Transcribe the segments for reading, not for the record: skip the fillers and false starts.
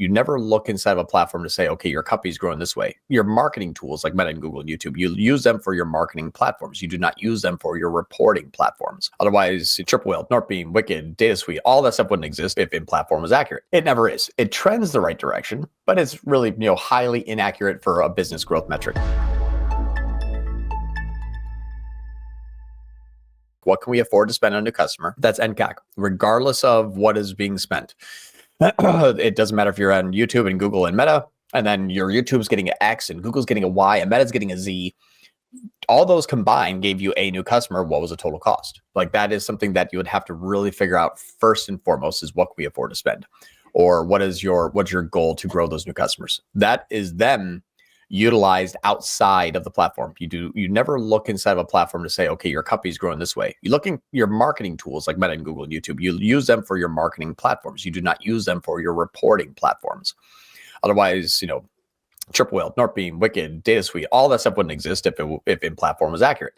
You never look inside of a platform to say, okay, your company's growing this way. Your marketing tools like Meta and Google and YouTube, you use them for your marketing platforms. You do not use them for your reporting platforms. Otherwise, Triple Whale, Northbeam, Wicked, Data Suite, all that stuff wouldn't exist if in-platform was accurate. It never is. It trends the right direction, but it's really, highly inaccurate for a business growth metric. What can we afford to spend on a new customer? That's nCAC, regardless of what is being spent. It doesn't matter if you're on YouTube and Google and Meta, and then your YouTube's getting an X and Google's getting a Y and Meta's getting a Z. All those combined gave you a new customer. What was the total cost? Like, that is something that you would have to really figure out first and foremost, is what can we afford to spend? Or what's your goal to grow those new customers? That is then utilized outside of the platform. You never look inside of a platform to say, okay, your company's growing this way. You look in your marketing tools like Meta and Google and YouTube. You use them for your marketing platforms. You do not use them for your reporting platforms. Otherwise, Triple Whale, Northbeam, Wicked, Data Suite, all that stuff wouldn't exist if in-platform was accurate.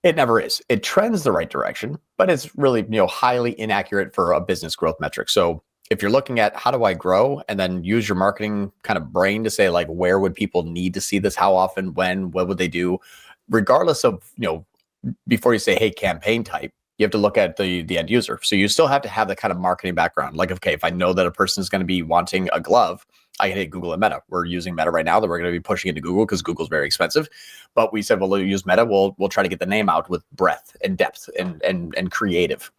It never is. It trends the right direction, but it's really, highly inaccurate for a business growth metric. So if you're looking at how do I grow, and then use your marketing kind of brain to say, like, where would people need to see this? How often? When? What would they do? Regardless of, before you say, hey, campaign type, you have to look at the end user. So you still have to have that kind of marketing background. Like, okay, if I know that a person is going to be wanting a glove, I can hit Google and Meta. We're using Meta right now, that we're going to be pushing into Google because Google's very expensive. But we said, well, we'll use Meta. We'll try to get the name out with breadth and depth and creative.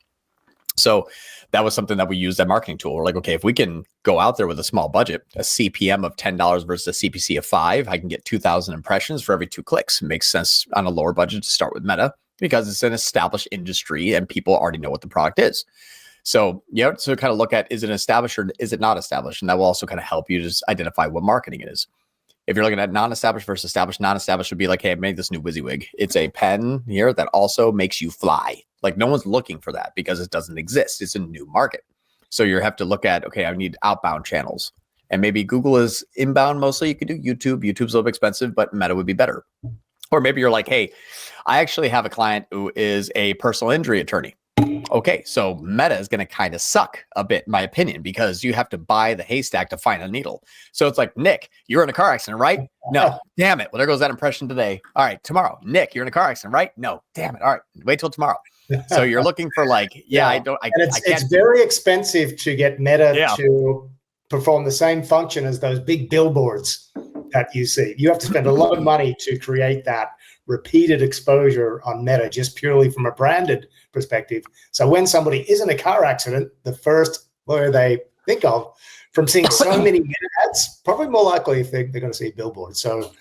So that was something that we used, that marketing tool. We're like, okay, if we can go out there with a small budget, a CPM of $10 versus a CPC of $5, I can get 2,000 impressions for every 2 clicks. It makes sense on a lower budget to start with Meta because it's an established industry and people already know what the product is. So you have to kind of look at, is it established or is it not established? And that will also kind of help you just identify what marketing it is. If you're looking at non-established versus established, non-established would be like, hey, I made this new WYSIWYG. It's a pen here that also makes you fly. Like, no one's looking for that because it doesn't exist. It's a new market. So you have to look at, okay, I need outbound channels. And maybe Google is inbound mostly. You could do YouTube. YouTube's a little expensive, but Meta would be better. Or maybe you're like, hey, I actually have a client who is a personal injury attorney. Okay, so Meta is going to kind of suck a bit, in my opinion, because you have to buy the haystack to find a needle. So it's like, Nick, you're in a car accident, right? No. Damn it. Well, there goes that impression today. All right, tomorrow. Nick, you're in a car accident, right? No. Damn it. All right, wait till tomorrow. So you're looking for, like, it's very expensive to get Meta to perform the same function as those big billboards that you see. You have to spend a lot of money to create that repeated exposure on Meta, just purely from a branded perspective. So when somebody is in a car accident, the first where they think of from seeing so many Meta ads, probably more likely if they're going to see billboards. So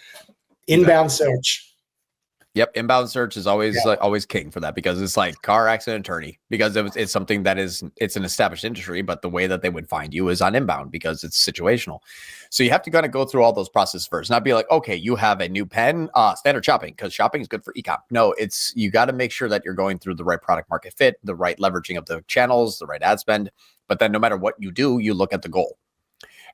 inbound search. Yep, inbound search is always always king for that, because it's like car accident attorney, because it's something that it's an established industry, but the way that they would find you is on inbound because it's situational. So you have to kind of go through all those processes first, not be like, okay, you have a new pen, standard shopping, because shopping is good for e-com. No, you got to make sure that you're going through the right product market fit, the right leveraging of the channels, the right ad spend. But then no matter what you do, you look at the goal.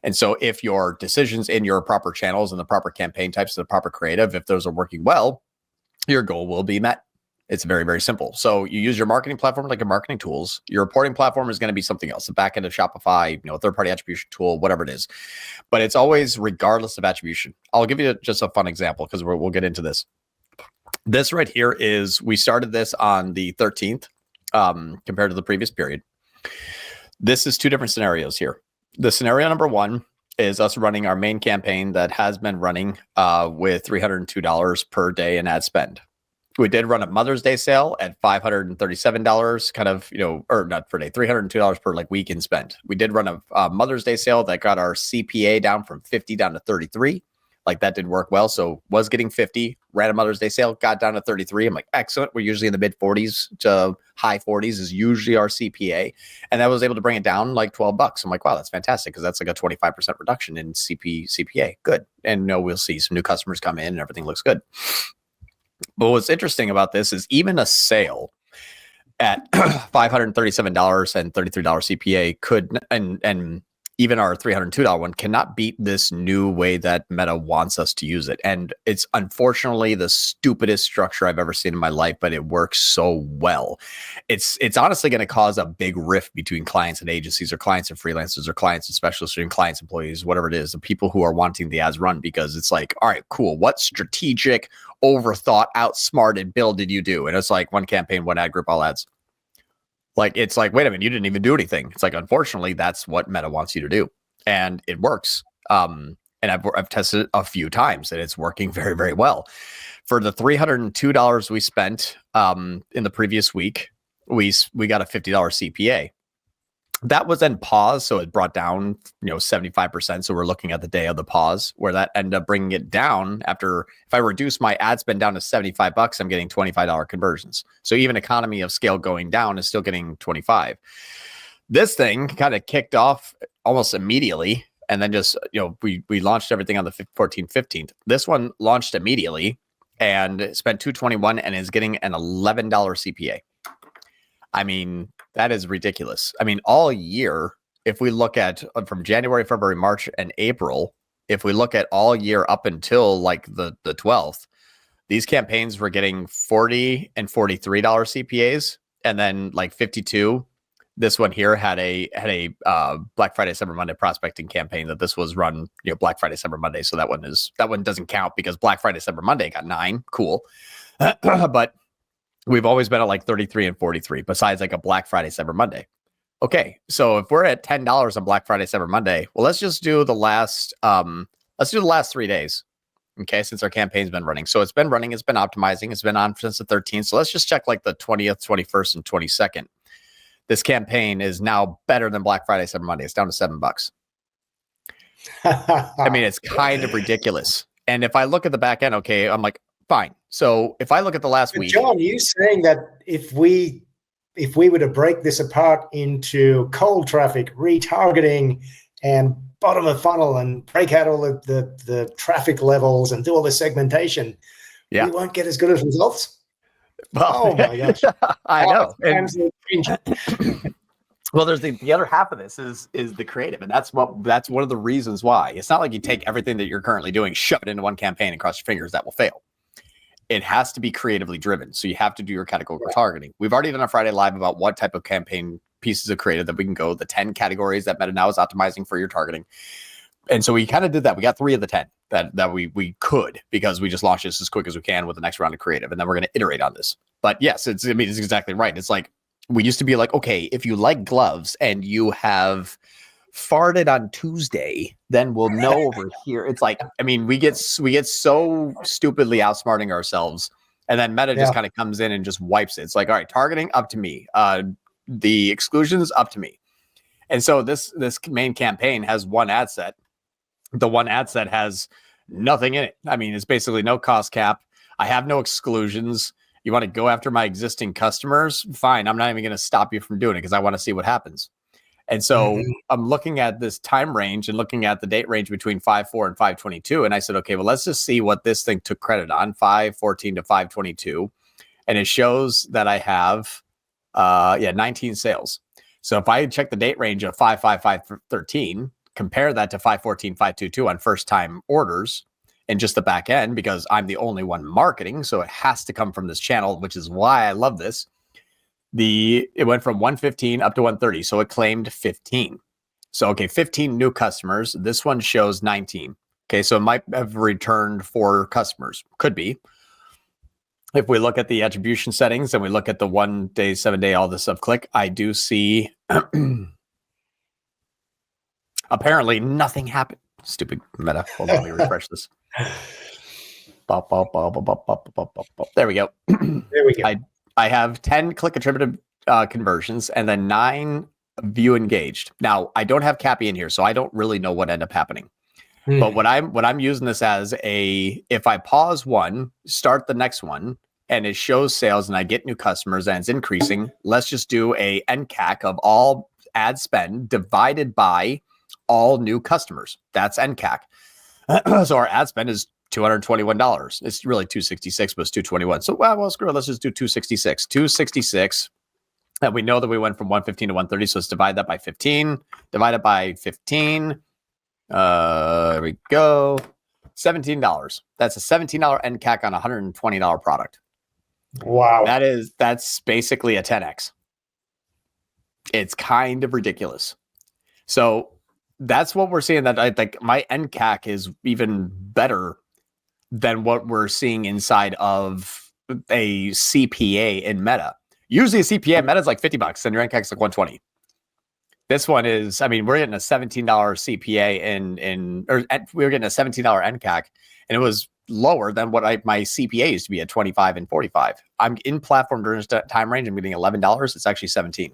And so if your decisions in your proper channels and the proper campaign types, the proper creative, if those are working well, your goal will be met. It's very, very simple. So you use your marketing platform like your marketing tools. Your reporting platform is going to be something else, the back end of Shopify, a third-party attribution tool, whatever it is. But it's always regardless of attribution. I'll give you just a fun example because we'll get into this. This right here we started this on the 13th compared to the previous period. This is 2 different scenarios here. The scenario number 1 is us running our main campaign that has been running with $302 per day in ad spend. We did run a Mother's Day sale at $537, kind of, or not per day, $302 per week in spend. We did run a Mother's Day sale that got our CPA down from 50 down to 33. Like, that did work well. So was getting 50, ran a Mother's Day sale, got down to 33. I'm like, excellent. We're usually in the mid 40s to high 40s is usually our CPA. And I was able to bring it down like $12. I'm like, wow, that's fantastic. Cause that's like a 25% reduction in CPA. Good. And we'll see some new customers come in and everything looks good. But what's interesting about this is even a sale at $537 and $33 CPA could, and even our $302 one cannot beat this new way that Meta wants us to use it. And it's unfortunately the stupidest structure I've ever seen in my life, but it works so well. It's honestly going to cause a big rift between clients and agencies, or clients and freelancers, or clients and specialists, or clients, employees, whatever it is, the people who are wanting the ads run, because it's like, all right, cool. What strategic, overthought, outsmarted build did you do? And it's like one campaign, one ad group, all ads. Like, it's like, wait a minute, you didn't even do anything. It's like, unfortunately, that's what Meta wants you to do. And it works. And I've tested it a few times, and it's working very, very well. For the $302 we spent in the previous week, we got a $50 CPA. That was then paused, so it brought down 75%. So we're looking at the day of the pause, where that ended up bringing it down. After, if I reduce my ad spend down to $75, I'm getting $25 conversions. So even economy of scale going down is still getting 25. This thing kind of kicked off almost immediately, and then just we launched everything on the 15th. This one launched immediately and spent $221 and is getting an $11 CPA. I mean, that is ridiculous. I mean, all year, if we look at from January, February, March, and April, if we look at all year up until like the 12th, these campaigns were getting $40 and $43 CPAs, and then like 52. This one here had a Black Friday, Cyber Monday prospecting campaign that this was run, Black Friday, Cyber Monday. So that one doesn't count because Black Friday, Cyber Monday got 9. Cool. But we've always been at like 33 and 43, besides like a Black Friday, Cyber Monday. Okay, so if we're at $10 on Black Friday, Cyber Monday, well, let's just do the last 3 days. Okay, since our campaign's been running. So it's been running, it's been optimizing, it's been on since the 13th. So let's just check like the 20th, 21st, and 22nd. This campaign is now better than Black Friday, Cyber Monday. It's down to $7. I mean, it's kind of ridiculous. And if I look at the back end, okay, I'm like, fine. So if I look at the last week, John, you saying that if we were to break this apart into cold traffic, retargeting, and bottom of funnel, and break out all of the traffic levels and do all the segmentation, we won't get as good as results? Well, oh my gosh. I know. Well, there's the other half of this is the creative, and that's one of the reasons why. It's not like you take everything that you're currently doing, shove it into one campaign, and cross your fingers that will fail. It has to be creatively driven. So you have to do your category targeting. We've already done a Friday Live about what type of campaign pieces of creative that we can go, the 10 categories that Meta now is optimizing for your targeting. And so we kind of did that. We got 3 of the 10 that we could, because we just launched this as quick as we can with the next round of creative. And then we're going to iterate on this. But yes, it's exactly right. It's like, we used to be like, okay, if you like gloves and you have farted on Tuesday, then we'll know over here. It's like, I mean, we get so stupidly outsmarting ourselves, and then Meta just kind of comes in and just wipes it. It's like, all right, targeting up to me, the exclusions up to me. And so this main campaign has one ad set. The one ad set has nothing in it. I mean, it's basically no cost cap. I have no exclusions. You want to go after my existing customers? Fine. I'm not even going to stop you from doing it, because I want to see what happens. And so I'm looking at this time range and looking at the date range between 5/4 and 5/22. And I said, okay, well, let's just see what this thing took credit on, 5/14 to 5/22. And it shows that I have 19 sales. So if I check the date range of 5/5/5/13, compare that to 5/14 5/22 on first time orders and just the back end, because I'm the only one marketing, so it has to come from this channel, which is why I love this. It went from 115 up to 130, so it claimed 15. So okay, 15 new customers. This one shows 19. Okay, so it might have returned 4 customers. Could be. If we look at the attribution settings and we look at the 1 day, 7 day, all this stuff, click, I do see apparently nothing happened. Stupid Meta. Hold on, let me refresh this. There we go. There we go. I have 10 click attributed conversions and then 9 view engaged. Now, I don't have Cappy in here, so I don't really know what ended up happening. But what I'm using this as if I pause one, start the next one, and it shows sales and I get new customers and it's increasing, let's just do a nCAC of all ad spend divided by all new customers. That's nCAC. So our ad spend is $221. It's really $266, but it's $221. So well, screw it. Let's just do $266. $266 that we know that we went from 115 to 130. So let's divide that by 15. Divide it by 15. There we go. $17. That's a $17 nCAC on a $120 product. Wow. That's basically a 10x. It's kind of ridiculous. So that's what we're seeing, that I think my nCAC is even better than what we're seeing inside of a CPA in Meta. Usually a CPA in Meta is like $50 and your nCAC is like 120. This one is, I mean, we're getting a $17 CPA we were getting a $17 nCAC, and it was lower than what my CPA used to be at 25 and 45. I'm in platform during this time range. I'm getting $11. It's actually 17.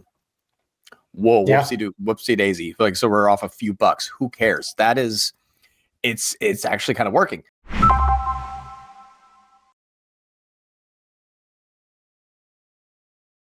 Whoa, whoopsie daisy. Like, so we're off a few bucks. Who cares? It's actually kind of working.